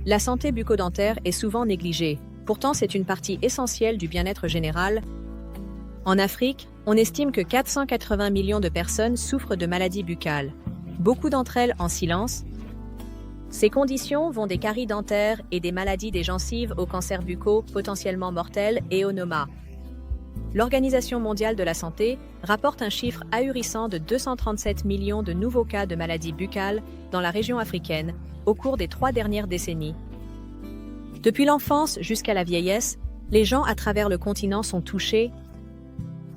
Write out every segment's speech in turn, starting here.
La santé bucco-dentaire est souvent négligée. Pourtant, c'est une partie essentielle du bien-être général. En Afrique, on estime que 480 millions de personnes souffrent de maladies buccales. Beaucoup d'entre elles en silence. Ces conditions vont des caries dentaires et des maladies des gencives aux cancers buccaux potentiellement mortels et aux nomas. L'Organisation mondiale de la santé rapporte un chiffre ahurissant de 237 millions de nouveaux cas de maladies buccales dans la région africaine au cours des 3 dernières décennies. Depuis l'enfance jusqu'à la vieillesse, les gens à travers le continent sont touchés.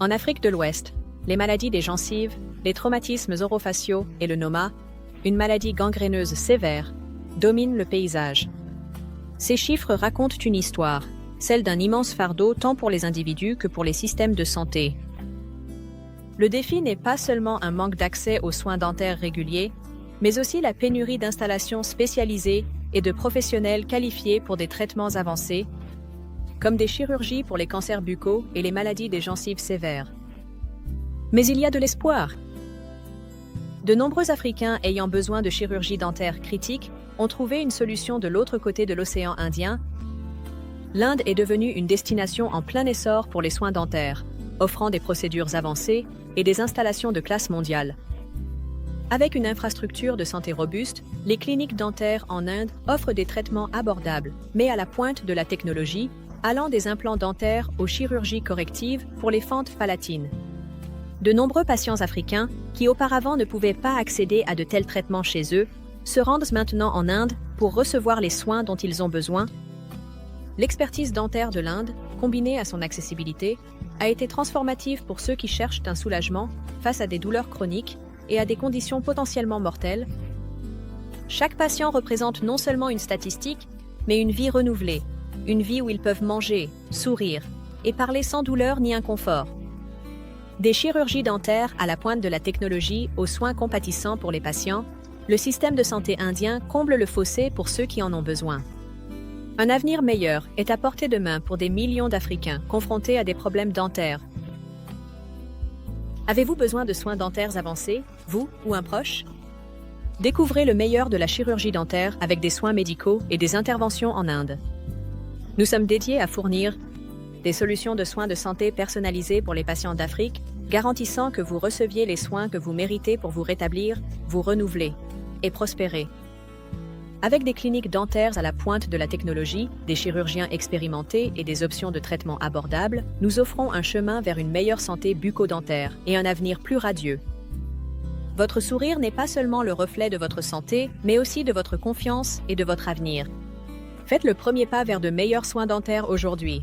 En Afrique de l'Ouest, les maladies des gencives, les traumatismes orofaciaux et le noma, une maladie gangréneuse sévère, dominent le paysage. Ces chiffres racontent une histoire, celle d'un immense fardeau tant pour les individus que pour les systèmes de santé. Le défi n'est pas seulement un manque d'accès aux soins dentaires réguliers, mais aussi la pénurie d'installations spécialisées et de professionnels qualifiés pour des traitements avancés, comme des chirurgies pour les cancers buccaux et les maladies des gencives sévères. Mais il y a de l'espoir. De nombreux Africains ayant besoin de chirurgie dentaire critique ont trouvé une solution de l'autre côté de l'océan Indien. L'Inde est devenue une destination en plein essor pour les soins dentaires, offrant des procédures avancées et des installations de classe mondiale. Avec une infrastructure de santé robuste, les cliniques dentaires en Inde offrent des traitements abordables, mais à la pointe de la technologie, allant des implants dentaires aux chirurgies correctives pour les fentes palatines. De nombreux patients africains, qui auparavant ne pouvaient pas accéder à de tels traitements chez eux, se rendent maintenant en Inde pour recevoir les soins dont ils ont besoin. L'expertise dentaire de l'Inde, combinée à son accessibilité, a été transformative pour ceux qui cherchent un soulagement face à des douleurs chroniques et à des conditions potentiellement mortelles. Chaque patient représente non seulement une statistique, mais une vie renouvelée, une vie où ils peuvent manger, sourire et parler sans douleur ni inconfort. Des chirurgies dentaires à la pointe de la technologie aux soins compatissants pour les patients, le système de santé indien comble le fossé pour ceux qui en ont besoin. Un avenir meilleur est à portée de main pour des millions d'Africains confrontés à des problèmes dentaires. Avez-vous besoin de soins dentaires avancés, vous ou un proche? Découvrez le meilleur de la chirurgie dentaire avec des soins médicaux et des interventions en Inde. Nous sommes dédiés à fournir des solutions de soins de santé personnalisées pour les patients d'Afrique, garantissant que vous receviez les soins que vous méritez pour vous rétablir, vous renouveler et prospérer. Avec des cliniques dentaires à la pointe de la technologie, des chirurgiens expérimentés et des options de traitement abordables, nous offrons un chemin vers une meilleure santé bucco-dentaire et un avenir plus radieux. Votre sourire n'est pas seulement le reflet de votre santé, mais aussi de votre confiance et de votre avenir. Faites le premier pas vers de meilleurs soins dentaires aujourd'hui.